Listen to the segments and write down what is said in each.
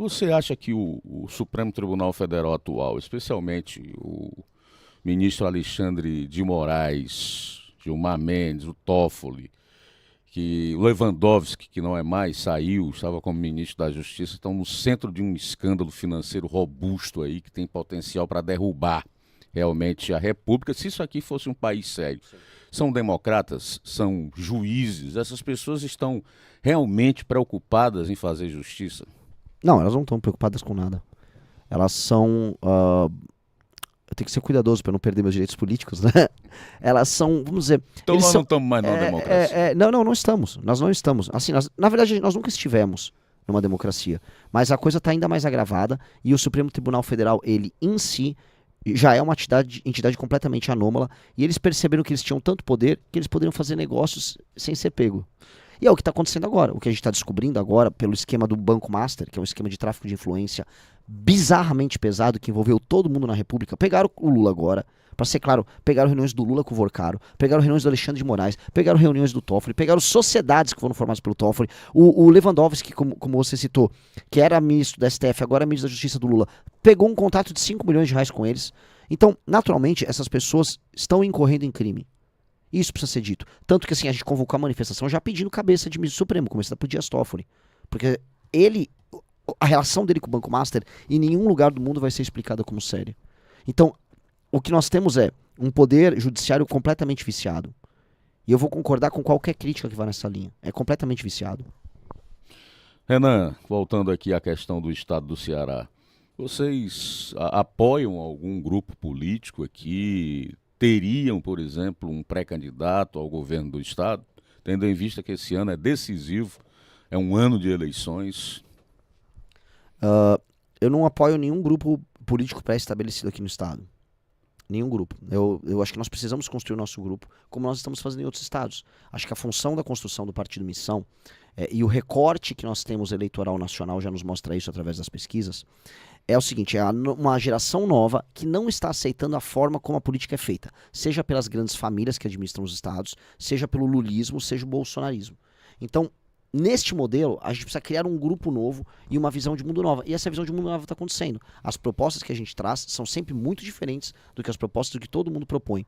você acha que o Supremo Tribunal Federal atual, especialmente o ministro Alexandre de Moraes, Gilmar Mendes, o Toffoli, que o Lewandowski, que não é mais, saiu, estava como ministro da Justiça, estão no centro de um escândalo financeiro robusto aí, que tem potencial para derrubar realmente a República, se isso aqui fosse um país sério. Sim. São democratas, são juízes, essas pessoas estão realmente preocupadas em fazer justiça? Não, elas não estão preocupadas com nada. Elas são... eu tenho que ser cuidadoso para não perder meus direitos políticos, né? Elas são, vamos dizer... Então nós não estamos mais numa democracia. Não estamos. Nós não estamos. Assim, na verdade, nós nunca estivemos numa democracia. Mas a coisa está ainda mais agravada e o Supremo Tribunal Federal, ele em si, já é uma entidade completamente anômala e eles perceberam que eles tinham tanto poder que eles poderiam fazer negócios sem ser pego. E é o que está acontecendo agora. O que a gente está descobrindo agora pelo esquema do Banco Master, que é um esquema de tráfico de influência bizarramente pesado que envolveu todo mundo na República. Pegaram o Lula agora, para ser claro, pegaram reuniões do Lula com o Vorcaro, pegaram reuniões do Alexandre de Moraes, pegaram reuniões do Toffoli, pegaram sociedades que foram formadas pelo Toffoli, o Lewandowski, como você citou, que era ministro da STF, agora é ministro da Justiça do Lula, pegou um contrato de 5 milhões de reais com eles. Então, naturalmente, essas pessoas estão incorrendo em crime. Isso precisa ser dito. Tanto que assim, a gente convocou a manifestação já pedindo cabeça de ministro supremo, começando por Dias Toffoli. Porque a relação dele com o Banco Master, em nenhum lugar do mundo vai ser explicada como séria. Então, o que nós temos é um poder judiciário completamente viciado. E eu vou concordar com qualquer crítica que vá nessa linha. É completamente viciado. Renan, voltando aqui à questão do estado do Ceará, vocês apoiam algum grupo político aqui? Teriam, por exemplo, um pré-candidato ao governo do estado, tendo em vista que esse ano é decisivo, é um ano de eleições? Eu não apoio nenhum grupo político pré-estabelecido aqui no estado. Nenhum grupo. Eu acho que nós precisamos construir o nosso grupo, como nós estamos fazendo em outros estados. Acho que a função da construção do Partido Missão e o recorte que nós temos eleitoral nacional já nos mostra isso através das pesquisas, é o seguinte, é uma geração nova que não está aceitando a forma como a política é feita, seja pelas grandes famílias que administram os estados, seja pelo lulismo, seja o bolsonarismo. Então, neste modelo, a gente precisa criar um grupo novo e uma visão de mundo nova. E essa visão de mundo nova está acontecendo. As propostas que a gente traz são sempre muito diferentes do que as propostas do que todo mundo propõe.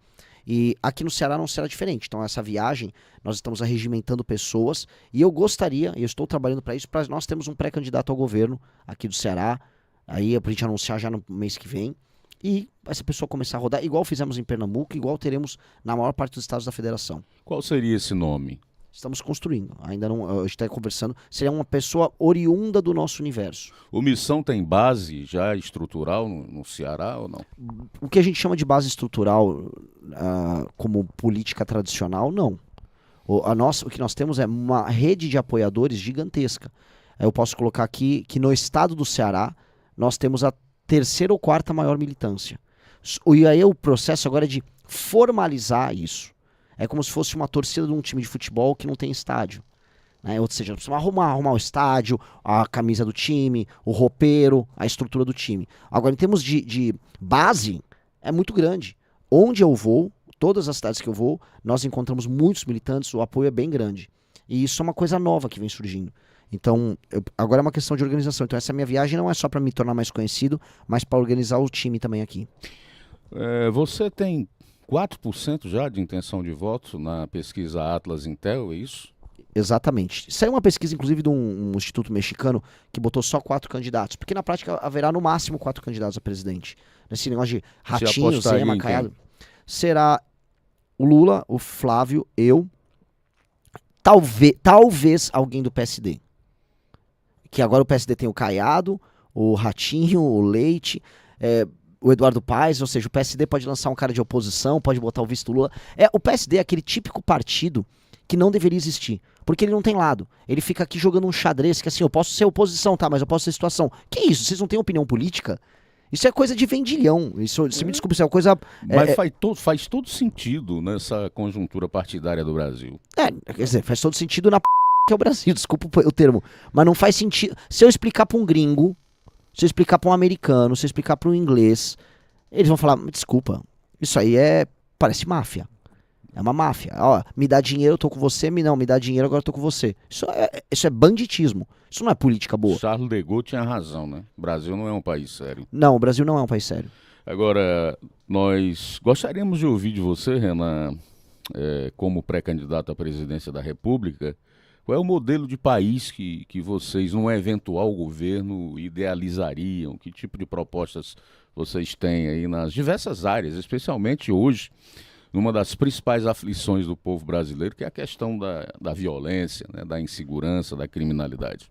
E aqui no Ceará não será diferente. Então essa viagem, nós estamos arregimentando pessoas e eu gostaria, e eu estou trabalhando para isso, para nós termos um pré-candidato ao governo aqui do Ceará, aí é pra gente anunciar já no mês que vem. E essa pessoa começar a rodar, igual fizemos em Pernambuco, igual teremos na maior parte dos estados da federação. Qual seria esse nome? Estamos construindo, ainda não, a gente está conversando, seria uma pessoa oriunda do nosso universo. O Missão tem base já estrutural no Ceará ou não? O que a gente chama de base estrutural como política tradicional, não. O que nós temos é uma rede de apoiadores gigantesca. Eu posso colocar aqui que no estado do Ceará nós temos a 3ª ou 4ª maior militância. E aí o processo agora é de formalizar isso. É como se fosse uma torcida de um time de futebol que não tem estádio. Né? Ou seja, precisa arrumar o estádio, a camisa do time, o roupeiro, a estrutura do time. Agora, em termos de base, é muito grande. Onde eu vou, todas as cidades que eu vou, nós encontramos muitos militantes, o apoio é bem grande. E isso é uma coisa nova que vem surgindo. Então, agora é uma questão de organização. Então, essa minha viagem não é só para me tornar mais conhecido, mas para organizar o time também aqui. Você tem 4% já de intenção de voto na pesquisa Atlas Intel, é isso? Exatamente. Saiu uma pesquisa, inclusive, de um instituto mexicano que botou só 4 candidatos, porque na prática haverá no máximo 4 candidatos a presidente. Nesse negócio de ratinho, Zema, Caiado. Será o Lula, o Flávio, eu, talvez alguém do PSD. Que agora o PSD tem o Caiado, o Ratinho, o Leite, o Eduardo Paes, ou seja, o PSD pode lançar um cara de oposição, pode botar o vice do Lula. O PSD é aquele típico partido que não deveria existir, porque ele não tem lado. Ele fica aqui jogando um xadrez que assim, eu posso ser oposição, tá, mas eu posso ser situação. Que isso? Vocês não têm opinião política? Isso é coisa de vendilhão. Isso, se me desculpe, isso é uma coisa... Mas faz todo sentido nessa conjuntura partidária do Brasil. Quer dizer, faz todo sentido na que é o Brasil, desculpa o termo. Mas não faz sentido... Se eu explicar pra um gringo, se eu explicar pra um americano, se eu explicar pra um inglês, eles vão falar, desculpa, isso aí parece máfia. É uma máfia. Ó, me dá dinheiro, eu tô com você, não, me dá dinheiro, agora eu tô com você. Isso é banditismo. Isso não é política boa. Charles de Gaulle tinha razão, né? O Brasil não é um país sério. Não, o Brasil não é um país sério. Agora, nós gostaríamos de ouvir de você, Renan, como pré-candidato à presidência da República, qual é o modelo de país que vocês, num eventual governo, idealizariam? Que tipo de propostas vocês têm aí nas diversas áreas, especialmente hoje, numa das principais aflições do povo brasileiro, que é a questão da violência, né, da insegurança, da criminalidade?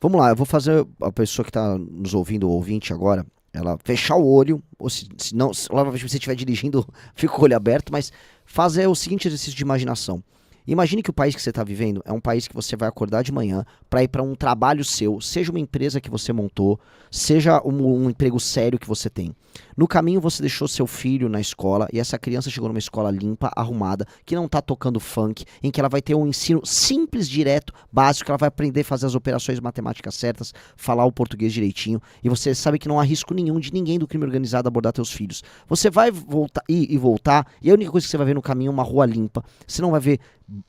Vamos lá, eu vou fazer a pessoa que está nos ouvindo, o ouvinte agora, ela fechar o olho, ou se não, se você estiver dirigindo, fica com o olho aberto, mas fazer o seguinte exercício de imaginação. Imagine que o país que você está vivendo é um país que você vai acordar de manhã para ir para um trabalho seu, seja uma empresa que você montou, seja um emprego sério que você tem. No caminho você deixou seu filho na escola e essa criança chegou numa escola limpa, arrumada, que não está tocando funk, em que ela vai ter um ensino simples, direto, básico, ela vai aprender a fazer as operações matemáticas certas, falar o português direitinho, e você sabe que não há risco nenhum de ninguém do crime organizado abordar teus filhos. Você vai voltar e voltar, e a única coisa que você vai ver no caminho é uma rua limpa, você não vai ver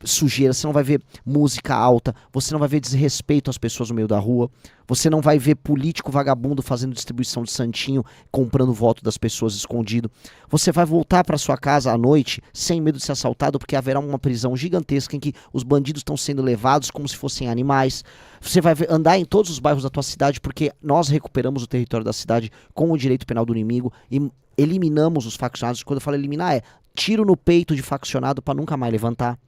sujeira, você não vai ver música alta, você não vai ver desrespeito às pessoas no meio da rua, você não vai ver político vagabundo fazendo distribuição de santinho, comprando voto das pessoas escondido. Você vai voltar para sua casa à noite sem medo de ser assaltado, porque haverá uma prisão gigantesca em que os bandidos estão sendo levados como se fossem animais. Você vai andar em todos os bairros da tua cidade, porque nós recuperamos o território da cidade com o direito penal do inimigo e eliminamos os faccionados. Quando eu falo eliminar, tiro no peito de faccionado para nunca mais levantar.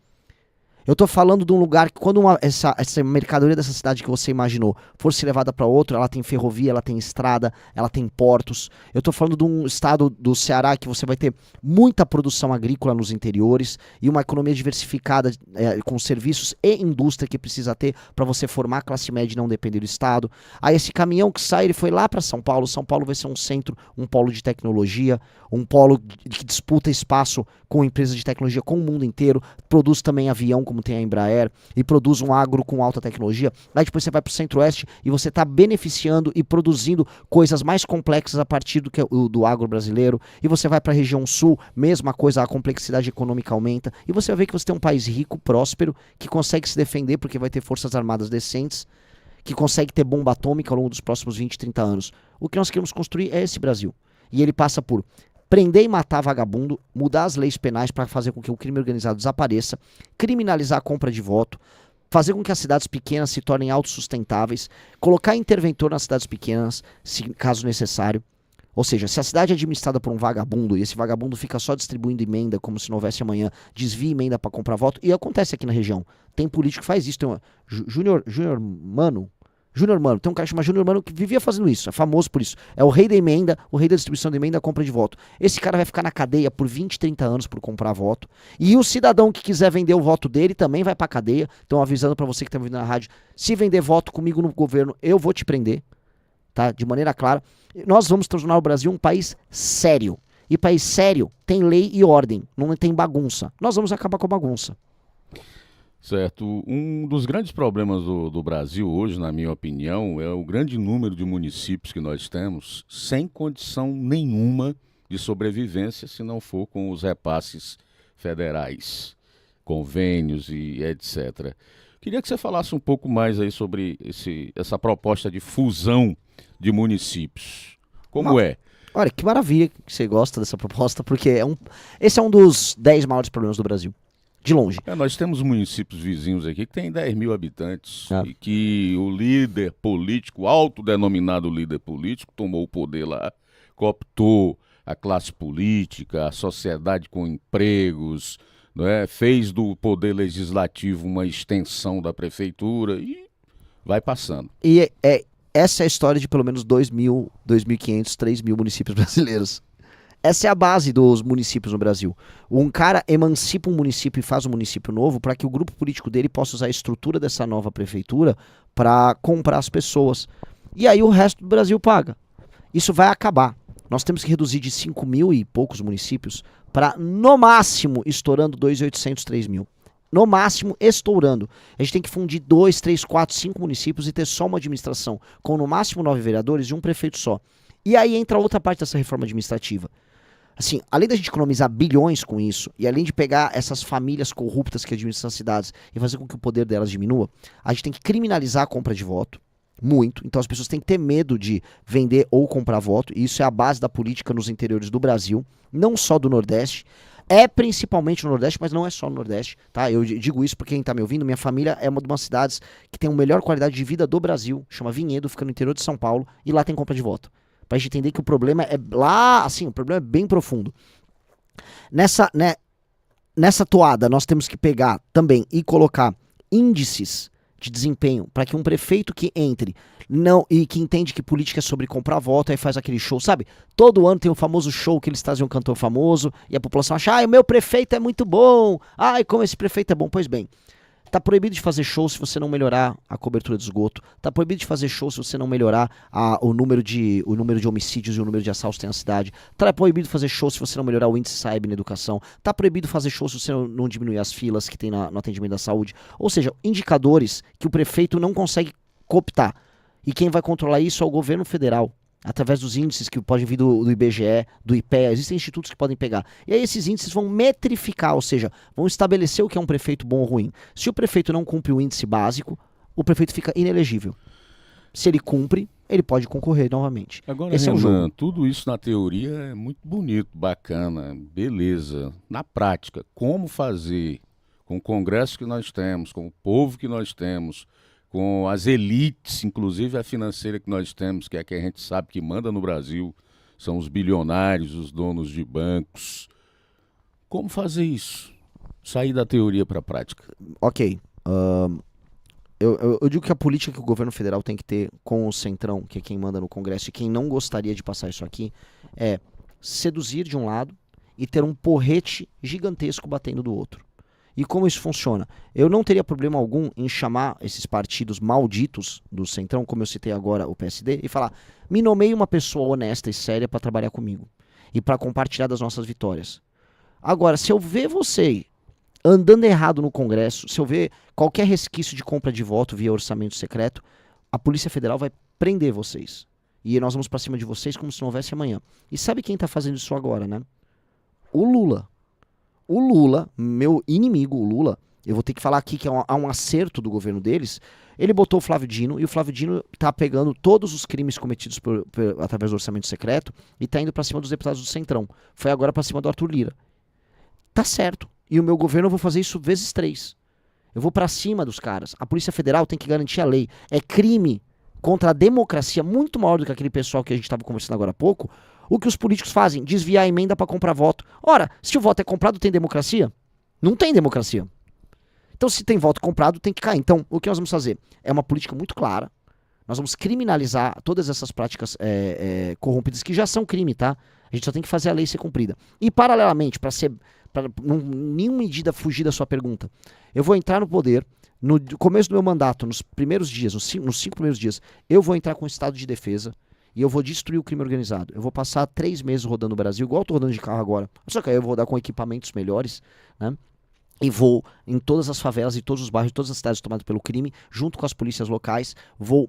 Eu tô falando de um lugar que quando essa mercadoria dessa cidade que você imaginou for ser levada para outro, ela tem ferrovia, ela tem estrada, ela tem portos. Eu tô falando de um estado do Ceará que você vai ter muita produção agrícola nos interiores e uma economia diversificada com serviços e indústria que precisa ter para você formar a classe média e não depender do estado. Aí esse caminhão que sai, ele foi lá para São Paulo. São Paulo vai ser um centro, um polo de tecnologia, um polo que disputa espaço com empresas de tecnologia com o mundo inteiro, produz também avião, como tem a Embraer, e produz um agro com alta tecnologia. Aí depois você vai para o Centro-Oeste e você está beneficiando e produzindo coisas mais complexas a partir do agro brasileiro. E você vai para a região Sul, mesma coisa, a complexidade econômica aumenta. E você vai ver que você tem um país rico, próspero, que consegue se defender porque vai ter forças armadas decentes, que consegue ter bomba atômica ao longo dos próximos 20, 30 anos. O que nós queremos construir é esse Brasil. E ele passa por prender e matar vagabundo, mudar as leis penais para fazer com que o crime organizado desapareça, criminalizar a compra de voto, fazer com que as cidades pequenas se tornem autossustentáveis, colocar interventor nas cidades pequenas, caso necessário. Ou seja, se a cidade é administrada por um vagabundo e esse vagabundo fica só distribuindo emenda como se não houvesse amanhã, desvia emenda para comprar voto, e acontece aqui na região. Tem político que faz isso. Tem uma Júnior Mano, tem um cara que chama Júnior Mano que vivia fazendo isso, é famoso por isso. É o rei da emenda, o rei da distribuição de emenda, compra de voto. Esse cara vai ficar na cadeia por 20, 30 anos por comprar voto. E o cidadão que quiser vender o voto dele também vai pra cadeia. Então avisando pra você que tá me ouvindo na rádio, se vender voto comigo no governo, eu vou te prender, tá? De maneira clara. Nós vamos tornar o Brasil um país sério. E país sério tem lei e ordem, não tem bagunça. Nós vamos acabar com a bagunça. Certo. Um dos grandes problemas do Brasil hoje, na minha opinião, é o grande número de municípios que nós temos sem condição nenhuma de sobrevivência se não for com os repasses federais, convênios e etc. Queria que você falasse um pouco mais aí sobre essa proposta de fusão de municípios. Como é? Olha, que maravilha que você gosta dessa proposta, porque esse é um dos 10 maiores problemas do Brasil. De longe. Nós temos municípios vizinhos aqui que tem 10 mil habitantes e que o líder político, autodenominado líder político, tomou o poder lá, cooptou a classe política, a sociedade com empregos, não é? Fez do poder legislativo uma extensão da prefeitura e vai passando. E essa é a história de pelo menos 2.000, 2.500, 3.000 municípios brasileiros. Essa é a base dos municípios no Brasil. Um cara emancipa um município e faz um município novo para que o grupo político dele possa usar a estrutura dessa nova prefeitura para comprar as pessoas. E aí o resto do Brasil paga. Isso vai acabar. Nós temos que reduzir de 5.000 e poucos municípios para, no máximo, estourando 2.800, 3.000. No máximo, estourando. A gente tem que fundir 2, 3, 4, 5 municípios e ter só uma administração, com no máximo 9 vereadores e um prefeito só. E aí entra outra parte dessa reforma administrativa. Assim, além da gente economizar bilhões com isso, e além de pegar essas famílias corruptas que administram as cidades e fazer com que o poder delas diminua, a gente tem que criminalizar a compra de voto, muito. Então as pessoas têm que ter medo de vender ou comprar voto, e isso é a base da política nos interiores do Brasil, não só do Nordeste. É principalmente no Nordeste, mas não é só no Nordeste, tá? Eu digo isso porque quem tá me ouvindo, minha família é uma de umas cidades que tem a melhor qualidade de vida do Brasil, chama Vinhedo, fica no interior de São Paulo, e lá tem compra de voto. Pra gente entender que o problema é lá, assim, o problema é bem profundo. Nessa toada, nós temos que pegar também e colocar índices de desempenho para que um prefeito que entre não e que entende que política é sobre comprar voto, aí faz aquele show, sabe? Todo ano tem o famoso show que eles trazem um cantor famoso e a população acha, o meu prefeito é muito bom, como esse prefeito é bom. Pois bem, tá proibido de fazer show se você não melhorar a cobertura de esgoto, tá proibido de fazer show se você não melhorar o número de homicídios e o número de assaltos que tem na cidade, tá proibido de fazer show se você não melhorar o índice SAEB na educação, tá proibido de fazer show se você não diminuir as filas que tem no atendimento da saúde, ou seja, indicadores que o prefeito não consegue cooptar, e quem vai controlar isso é o governo federal, através dos índices que podem vir do IBGE, do IPEA, existem institutos que podem pegar. E aí esses índices vão metrificar, ou seja, vão estabelecer o que é um prefeito bom ou ruim. Se o prefeito não cumpre o índice básico, o prefeito fica inelegível. Se ele cumpre, ele pode concorrer novamente. Agora, esse é o Renan, jogo. tudo isso na teoria é muito bonito, bacana, beleza. Na prática, como fazer com o Congresso que nós temos, com o povo que nós temos, com as elites, inclusive a financeira que nós temos, que é a que a gente sabe que manda no Brasil, são os bilionários, os donos de bancos. Como fazer isso? Sair da teoria para a prática. Ok. Eu digo que a política que o governo federal tem que ter com o Centrão, que é quem manda no Congresso, e quem não gostaria de passar isso aqui, é seduzir de um lado e ter um porrete gigantesco batendo do outro. E como isso funciona? Eu não teria problema algum em chamar esses partidos malditos do Centrão, como eu citei agora o PSD, e falar, me nomeie uma pessoa honesta e séria para trabalhar comigo e para compartilhar das nossas vitórias. Agora, se eu ver você andando errado no Congresso, se eu ver qualquer resquício de compra de voto via orçamento secreto, a Polícia Federal vai prender vocês. E nós vamos para cima de vocês como se não houvesse amanhã. E sabe quem tá fazendo isso agora, né? O Lula. O Lula, meu inimigo, o Lula, eu vou ter que falar aqui que há um acerto do governo deles, ele botou o Flávio Dino, e o Flávio Dino tá pegando todos os crimes cometidos através do orçamento secreto e tá indo pra cima dos deputados do Centrão. Foi agora pra cima do Arthur Lira. Tá certo. E o meu governo eu vou fazer isso vezes 3. Eu vou pra cima dos caras. A Polícia Federal tem que garantir a lei. É crime contra a democracia muito maior do que aquele pessoal que a gente estava conversando agora há pouco. O que os políticos fazem? Desviar a emenda para comprar voto. Ora, se o voto é comprado, tem democracia? Não tem democracia. Então, se tem voto comprado, tem que cair. Então, o que nós vamos fazer? É uma política muito clara. Nós vamos criminalizar todas essas práticas corrompidas, que já são crime, tá? A gente só tem que fazer a lei ser cumprida. E, paralelamente, para nenhuma medida fugir da sua pergunta, eu vou entrar no poder, no começo do meu mandato, nos primeiros dias, nos 5 primeiros dias, eu vou entrar com estado de defesa e eu vou destruir o crime organizado. Eu vou passar 3 meses rodando o Brasil, igual eu tô rodando de carro agora. Só que aí eu vou rodar com equipamentos melhores, né? E vou em todas as favelas e todos os bairros, todas as cidades tomadas pelo crime, junto com as polícias locais, vou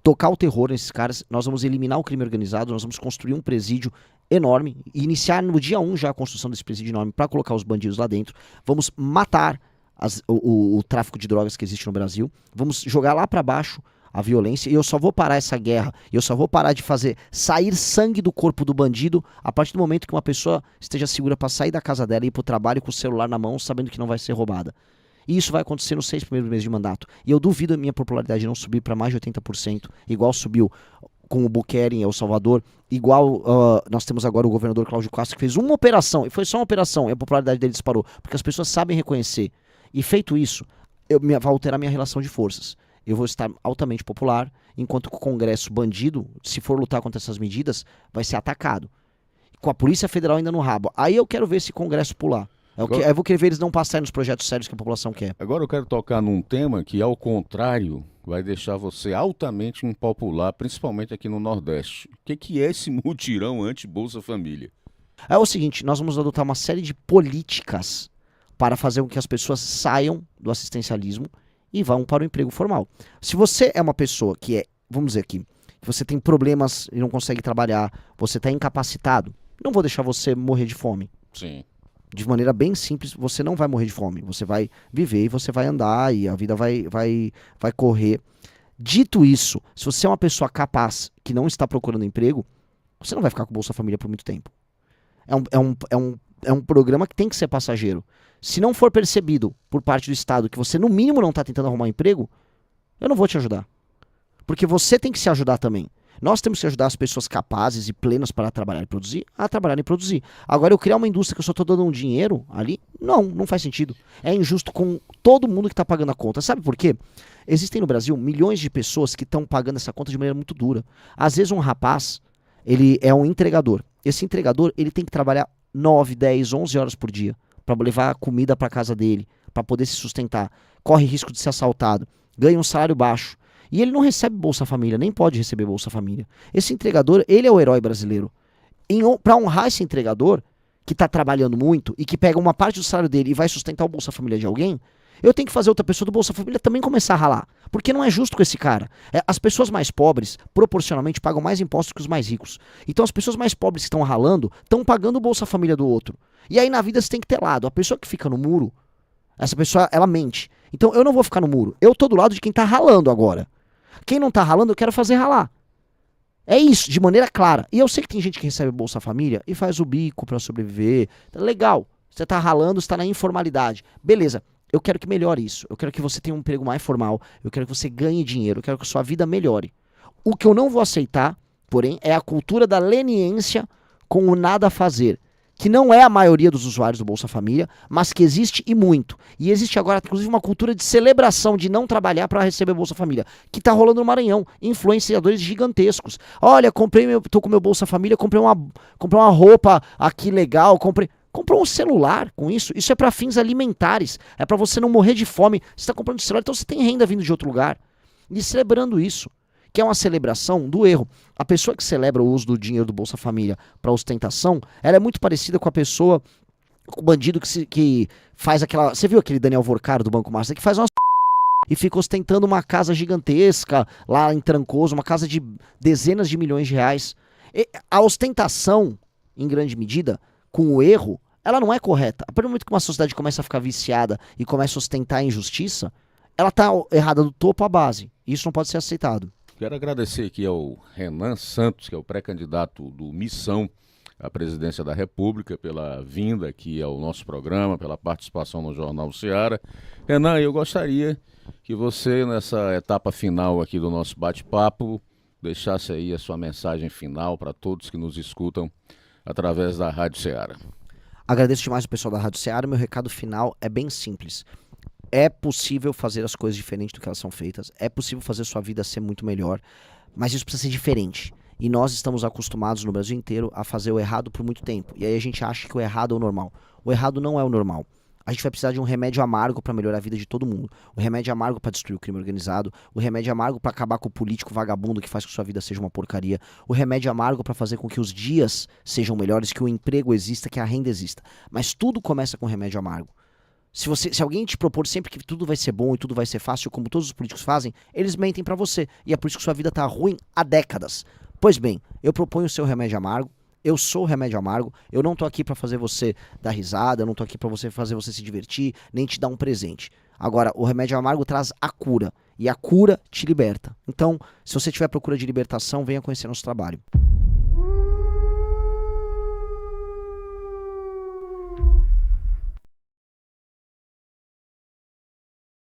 tocar o terror nesses caras, nós vamos eliminar o crime organizado, nós vamos construir um presídio enorme, e iniciar no dia 1 já a construção desse presídio enorme para colocar os bandidos lá dentro, vamos matar o tráfico de drogas que existe no Brasil, vamos jogar lá para baixo a violência, e eu só vou parar essa guerra, eu só vou parar de fazer sair sangue do corpo do bandido a partir do momento que uma pessoa esteja segura para sair da casa dela e ir pro trabalho com o celular na mão, sabendo que não vai ser roubada. E isso vai acontecer nos 6 primeiros meses de mandato. E eu duvido a minha popularidade não subir para mais de 80%, igual subiu com o Bukele em El Salvador, igual nós temos agora o governador Cláudio Castro, que fez uma operação, e foi só uma operação, e a popularidade dele disparou, porque as pessoas sabem reconhecer. E feito isso, vai alterar minha relação de forças. Eu vou estar altamente popular, enquanto que o Congresso bandido, se for lutar contra essas medidas, vai ser atacado. Com a Polícia Federal ainda no rabo. Aí eu quero ver esse Congresso pular. Eu vou querer ver eles não passarem nos projetos sérios que a população quer. Agora eu quero tocar num tema que, ao contrário, vai deixar você altamente impopular, principalmente aqui no Nordeste. O que é esse mutirão anti-Bolsa Família? É o seguinte, nós vamos adotar uma série de políticas para fazer com que as pessoas saiam do assistencialismo e vão para o emprego formal. Se você é uma pessoa que vamos dizer aqui, que você tem problemas e não consegue trabalhar, você está incapacitado, Não vou deixar você morrer de fome. Sim. De maneira bem simples, você não vai morrer de fome. Você vai viver e você vai andar e a vida vai correr. Dito isso, se você é uma pessoa capaz que não está procurando emprego, você não vai ficar com o Bolsa Família por muito tempo. É um programa que tem que ser passageiro. Se não for percebido por parte do Estado que você, no mínimo, não está tentando arrumar um emprego, eu não vou te ajudar. Porque você tem que se ajudar também. Nós temos que ajudar as pessoas capazes e plenas para trabalhar e produzir, a trabalhar e produzir. Agora, eu criar uma indústria que eu só estou dando um dinheiro ali, não faz sentido. É injusto com todo mundo que está pagando a conta. Sabe por quê? Existem no Brasil milhões de pessoas que estão pagando essa conta de maneira muito dura. Às vezes um rapaz, ele é um entregador. Esse entregador, ele tem que trabalhar 9, 10, 11 horas por dia para levar comida para casa dele, para poder se sustentar. Corre risco de ser assaltado, ganha um salário baixo. E ele não recebe Bolsa Família, nem pode receber Bolsa Família. Esse entregador, ele é o herói brasileiro. Para honrar esse entregador, que está trabalhando muito e que pega uma parte do salário dele e vai sustentar o Bolsa Família de alguém, eu tenho que fazer outra pessoa do Bolsa Família também começar a ralar. Porque não é justo com esse cara. As pessoas mais pobres, proporcionalmente, pagam mais impostos que os mais ricos. Então as pessoas mais pobres que estão ralando, estão pagando o Bolsa Família do outro. E aí na vida você tem que ter lado. A pessoa que fica no muro, essa pessoa, ela mente. Então eu não vou ficar no muro. Eu tô do lado de quem tá ralando agora. Quem não tá ralando, eu quero fazer ralar. É isso, de maneira clara. E eu sei que tem gente que recebe Bolsa Família e faz o bico pra sobreviver. Legal. Você tá ralando, você tá na informalidade. Beleza. Eu quero que melhore isso. Eu quero que você tenha um emprego mais formal. Eu quero que você ganhe dinheiro. Eu quero que a sua vida melhore. O que eu não vou aceitar, porém, é a cultura da leniência com o nada a fazer. Que não é a maioria dos usuários do Bolsa Família, mas que existe e muito. E existe agora, inclusive, uma cultura de celebração de não trabalhar para receber Bolsa Família, que tá rolando no Maranhão. Influenciadores gigantescos. Olha, tô com meu Bolsa Família, comprei uma roupa aqui legal, comprou um celular com isso. Isso é para fins alimentares. É para você não morrer de fome. Você está comprando um celular, então você tem renda vindo de outro lugar. E celebrando isso, que é uma celebração do erro. A pessoa que celebra o uso do dinheiro do Bolsa Família para ostentação, ela é muito parecida com a pessoa, com o bandido que faz aquela... Você viu aquele Daniel Vorcaro do Banco Master, que faz umas... e fica ostentando uma casa gigantesca lá em Trancoso, uma casa de dezenas de milhões de reais. E a ostentação, em grande medida, com o erro, ela não é correta. A partir do momento que uma sociedade começa a ficar viciada e começa a ostentar a injustiça, ela está errada do topo à base. Isso não pode ser aceitado. Quero agradecer aqui ao Renan Santos, que é o pré-candidato do Missão à presidência da República, pela vinda aqui ao nosso programa, pela participação no Jornal Ceará. Renan, eu gostaria que você, nessa etapa final aqui do nosso bate-papo, deixasse aí a sua mensagem final para todos que nos escutam através da Rádio Ceará. Agradeço demais o pessoal da Rádio Ceará. Meu recado final é bem simples. É possível fazer as coisas diferentes do que elas são feitas. É possível fazer sua vida ser muito melhor. Mas isso precisa ser diferente. E nós estamos acostumados no Brasil inteiro a fazer o errado por muito tempo. E aí a gente acha que o errado é o normal. O errado não é o normal. A gente vai precisar de um remédio amargo para melhorar a vida de todo mundo. O remédio amargo para destruir o crime organizado. O remédio amargo para acabar com o político vagabundo que faz com que sua vida seja uma porcaria. O remédio amargo para fazer com que os dias sejam melhores, que o emprego exista, que a renda exista. Mas tudo começa com remédio amargo. Se alguém te propor sempre que tudo vai ser bom e tudo vai ser fácil, como todos os políticos fazem, eles mentem pra você. E é por isso que sua vida tá ruim há décadas. Pois bem, eu proponho o seu remédio amargo. Eu sou o remédio amargo. Eu não tô aqui pra fazer você dar risada, eu não tô aqui pra fazer você se divertir, nem te dar um presente. Agora, o remédio amargo traz a cura. E a cura te liberta. Então, se você tiver procura de libertação, venha conhecer nosso trabalho.